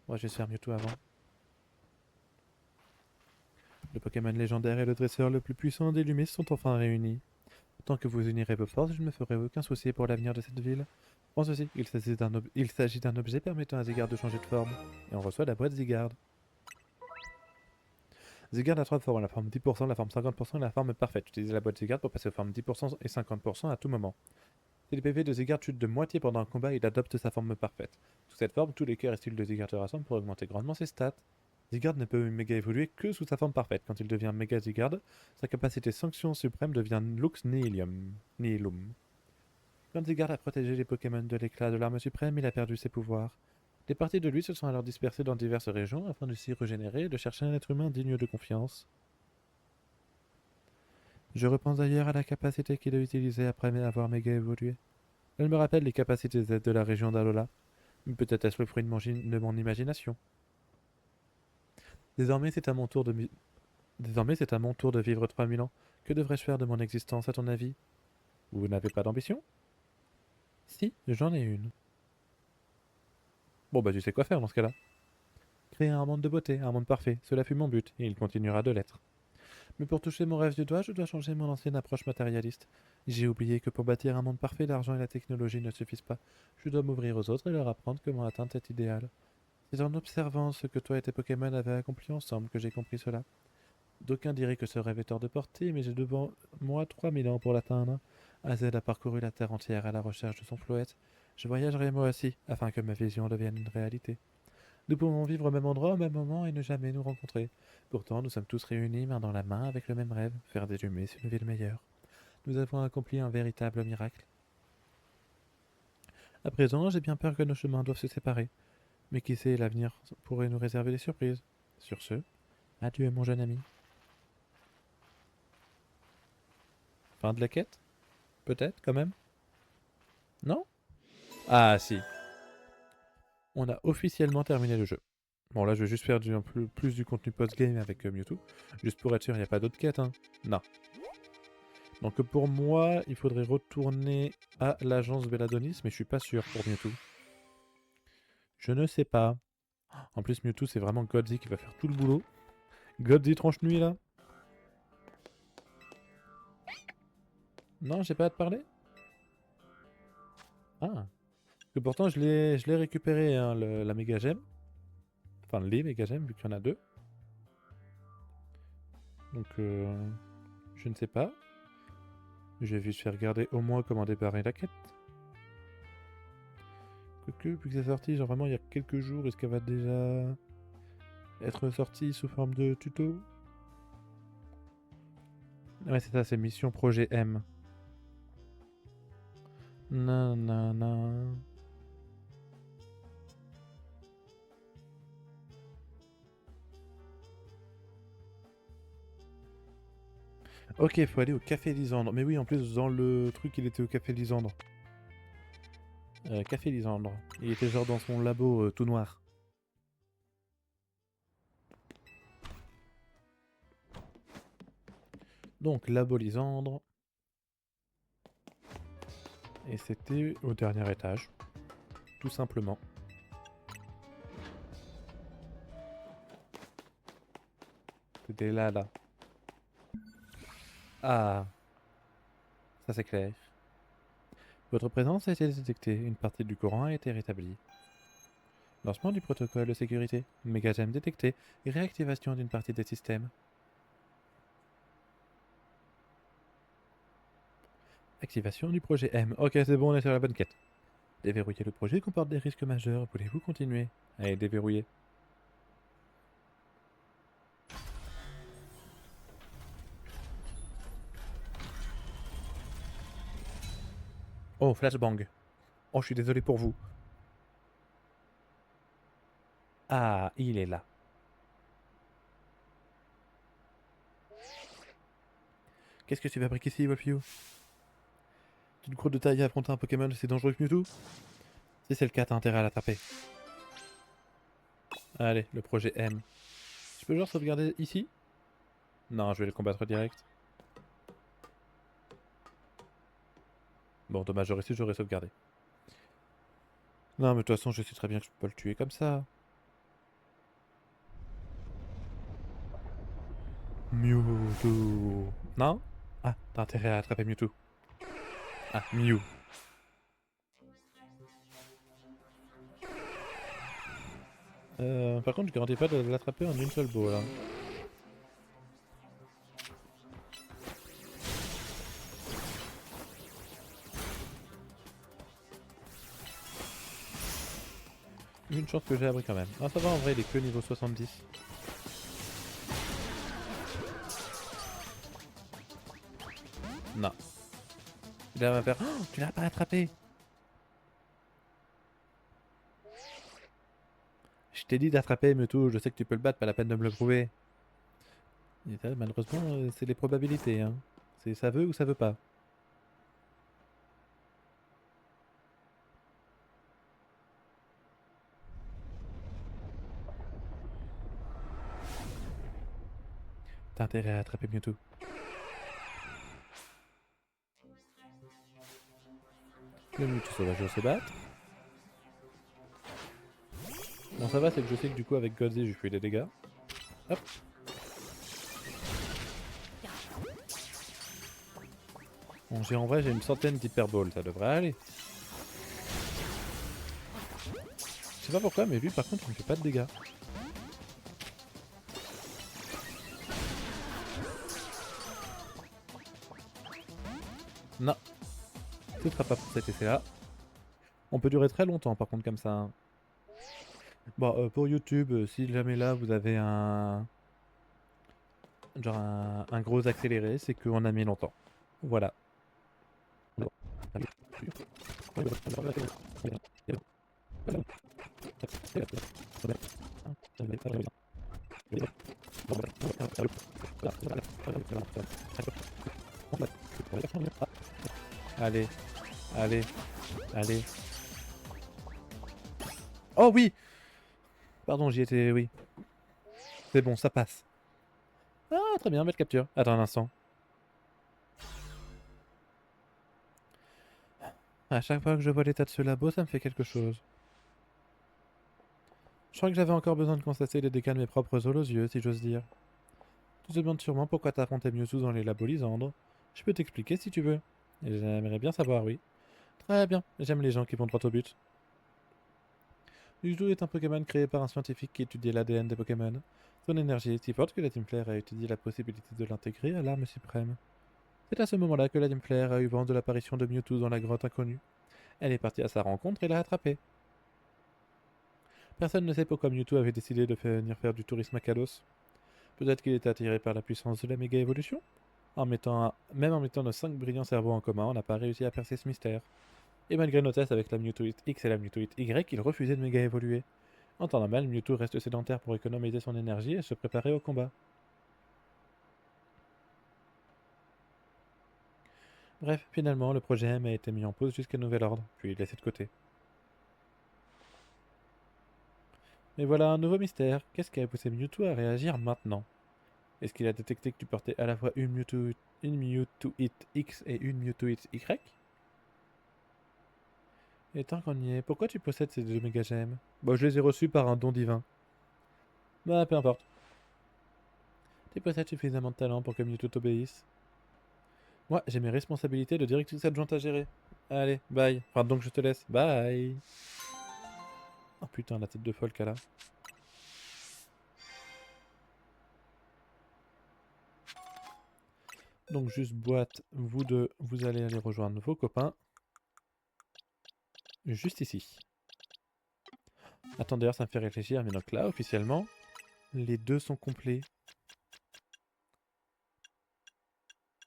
Ouais, je vais se faire Mewtwo avant. Le Pokémon légendaire et le dresseur le plus puissant des Lumis sont enfin réunis. Tant que vous unirez vos forces, je ne me ferai aucun souci pour l'avenir de cette ville. Pense aussi, il s'agit d'un objet permettant à Zygarde de changer de forme. Et on reçoit la boîte Zygarde. Zygarde a 3 formes, la forme 10%, la forme 50% et la forme parfaite. Utilisez la boîte Zygarde pour passer aux formes 10% et 50% à tout moment. Si les PV de Zygarde chutent de moitié pendant un combat, il adopte sa forme parfaite. Sous cette forme, tous les cœurs et styles de Zygarde se rassemblent pour augmenter grandement ses stats. Zygarde ne peut méga évoluer que sous sa forme parfaite. Quand il devient méga Zygarde, sa capacité sanction suprême devient Lux Nihilum. Quand Zygarde a protégé les Pokémon de l'éclat de l'arme suprême, il a perdu ses pouvoirs. Des parties de lui se sont alors dispersées dans diverses régions afin de s'y régénérer et de chercher un être humain digne de confiance. Je repense d'ailleurs à la capacité qu'il a utilisée après avoir méga évolué. Elle me rappelle les capacités Z de la région d'Alola. Peut-être est-ce le fruit de mon imagination. Désormais, c'est à mon tour de Désormais, c'est à mon tour de vivre 3000 ans. Que devrais-je faire de mon existence, à ton avis? Vous n'avez pas d'ambition? Si, j'en ai une. Bon bah tu sais quoi faire dans ce cas-là. Créer un monde de beauté, un monde parfait, cela fut mon but, et il continuera de l'être. Mais pour toucher mon rêve du doigt, je dois changer mon ancienne approche matérialiste. J'ai oublié que pour bâtir un monde parfait, l'argent et la technologie ne suffisent pas. Je dois m'ouvrir aux autres et leur apprendre comment atteindre cet idéal. C'est en observant ce que toi et tes Pokémon avaient accompli ensemble que j'ai compris cela. D'aucuns diraient que ce rêve est hors de portée, mais j'ai devant moi 3000 ans pour l'atteindre. Azed a parcouru la terre entière à la recherche de son Floette. Je voyagerai moi aussi, afin que ma vision devienne une réalité. Nous pouvons vivre au même endroit au même moment et ne jamais nous rencontrer. Pourtant, nous sommes tous réunis main dans la main avec le même rêve, faire des humains une ville meilleure. Nous avons accompli un véritable miracle. À présent, j'ai bien peur que nos chemins doivent se séparer. Mais qui sait, l'avenir pourrait nous réserver des surprises. Sur ce, adieu mon jeune ami. Fin de la quête? Peut-être, quand même? Non? Ah si. On a officiellement terminé le jeu. Bon là je vais juste faire un peu plus du contenu post-game avec Mewtwo. Juste pour être sûr, il n'y a pas d'autres quêtes, hein. Non. Donc pour moi, il faudrait retourner à l'agence Belladonis, mais je suis pas sûr pour Mewtwo. Je ne sais pas. En plus Mewtwo c'est vraiment Godzy qui va faire tout le boulot. Godzy tranche nuit là. Non, j'ai pas à te parler? Ah. Parce que pourtant, je l'ai récupéré, hein, la méga gemme. Enfin, les méga gemmes, vu qu'il y en a deux. Donc, je ne sais pas. Je vais juste faire regarder au moins comment démarrer la quête. Quoique, vu que c'est sorti, genre vraiment il y a quelques jours, est-ce qu'elle va déjà être sortie sous forme de tuto? Ouais, c'est ça, c'est mission projet M. Nanana. Ok, faut aller au Café Lysandre. Mais oui, en plus, dans le truc, il était au Café Lysandre. Café Lysandre. Il était genre dans son labo tout noir. Donc, labo Lysandre. Et c'était au dernier étage. Tout simplement. C'était là, là. Ah, ça c'est clair. Votre présence a été détectée. Une partie du courant a été rétablie. Lancement du protocole de sécurité. Mégagemme détecté. Réactivation d'une partie des systèmes. Activation du projet M. Ok, c'est bon, on est sur la bonne quête. Déverrouiller le projet comporte des risques majeurs. Voulez-vous continuer? Allez, déverrouiller. Oh, flashbang. Oh, je suis désolé pour vous. Ah, il est là. Qu'est-ce que tu fabriques ici, Wolfio? Tu te crois de taille à affronter un Pokémon aussi dangereux que Mewtwo? Si c'est le cas, t'as intérêt à l'attraper. Allez, le projet M. Je peux genre sauvegarder ici? Non, je vais le combattre direct. Bon, dommage, j'aurais su, j'aurais sauvegardé. Non, mais de toute façon, je sais très bien que je peux pas le tuer comme ça. Mewtwo. Non? Ah, t'as intérêt à attraper Mewtwo. Ah, Mew. Par contre, je garantis pas de l'attraper en une seule boule. Hein. Une chance que j'ai appris quand même. Ah, ça va, en vrai, il est que niveau 70. Non. Il va faire... Oh, tu l'as pas attrapé! Je t'ai dit d'attraper Mewtwo, je sais que tu peux le battre, pas la peine de me le prouver. Et ça, malheureusement, c'est les probabilités. Hein. C'est ça veut ou ça veut pas. T'as intérêt à attraper Mewtwo. Le Mewtwo sauvage va se battre. Bon, ça va, c'est que je sais que du coup, avec Godsey, je fais des dégâts. Hop. Bon, en vrai, j'ai une centaine d'hyperballs, ça devrait aller. Je sais pas pourquoi, mais lui, par contre, il me fait pas de dégâts. Non, ce sera pas pour cet essai-là. On peut durer très longtemps, par contre, comme ça. Hein. Bon, pour YouTube, si jamais là, vous avez un... Genre un gros accéléré, c'est qu'on a mis longtemps. Voilà. Allez, allez, allez. Oh oui! Pardon, j'y étais, oui. C'est bon, ça passe. Ah, très bien, belle capture. Attends un instant. À chaque fois que je vois l'état de ce labo, ça me fait quelque chose. Je crois que j'avais encore besoin de constater les dégâts de mes propres os aux yeux, si j'ose dire. Tu te demandes sûrement pourquoi t'as affronté Mewtwo dans les labos Lysandre. Je peux t'expliquer si tu veux. J'aimerais bien savoir, oui. Très bien, j'aime les gens qui vont droit au but. Mewtwo est un Pokémon créé par un scientifique qui étudiait l'ADN des Pokémon. Son énergie est si forte que la Team Flare a étudié la possibilité de l'intégrer à l'arme suprême. C'est à ce moment-là que la Team Flare a eu vent de l'apparition de Mewtwo dans la grotte inconnue. Elle est partie à sa rencontre et l'a attrapé. Personne ne sait pourquoi Mewtwo avait décidé de venir faire du tourisme à Kalos. Peut-être qu'il était attiré par la puissance de la méga évolution. Même en mettant nos 5 brillants cerveaux en commun, on n'a pas réussi à percer ce mystère. Et malgré nos tests avec la Mewtwo X et la Mewtwo Y, il refusait de méga évoluer. En temps normal, Mewtwo reste sédentaire pour économiser son énergie et se préparer au combat. Bref, finalement, le projet M a été mis en pause jusqu'à nouvel ordre, puis laissé de côté. Mais voilà un nouveau mystère. Qu'est-ce qui a poussé Mewtwo à réagir maintenant? Est-ce qu'il a détecté que tu portais à la fois une Mewtwo X et une Mewtwo Y? Et tant qu'on y est, pourquoi tu possèdes ces deux méga gemmes? Bon, je les ai reçus par un don divin. Bah, peu importe. Tu possèdes suffisamment de talent pour que Mewtwo t'obéisse. Moi, j'ai mes responsabilités de directrice adjointe à gérer. Allez, bye. Enfin, donc je te laisse. Bye. Oh putain, la tête de folle qu'elle a. Donc juste boîte, vous deux, vous allez aller rejoindre vos copains. Juste ici. Attends, d'ailleurs, ça me fait réfléchir, mais donc là, officiellement, les deux sont complets.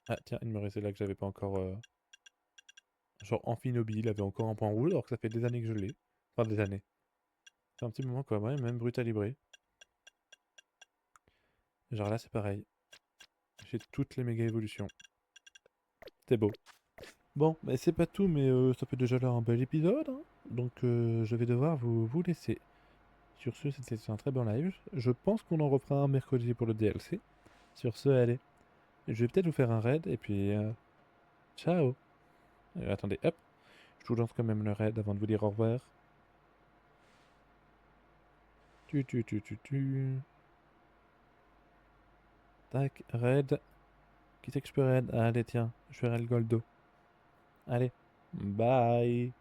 Ah tiens, il me restait là que j'avais pas encore... Genre Amphinobi, il avait encore un point rouge, alors que ça fait des années que je l'ai. Enfin, des années. C'est un petit moment quoi, ouais, même Brutalibré. Genre là, c'est pareil. J'ai toutes les méga évolutions. C'est beau. Bon, bah, c'est pas tout, mais ça fait déjà là un bel épisode, hein. Donc je vais devoir vous laisser. Sur ce, c'était un très bon live. Je pense qu'on en refera un mercredi pour le DLC. Sur ce, allez. Je vais peut-être vous faire un raid, et puis... ciao. Attendez, hop. Je vous lance quand même le raid avant de vous dire au revoir. Tu. Tac, raid. Qui c'est que je peux raid? Allez, tiens, je ferai le goldo. Allez, bye.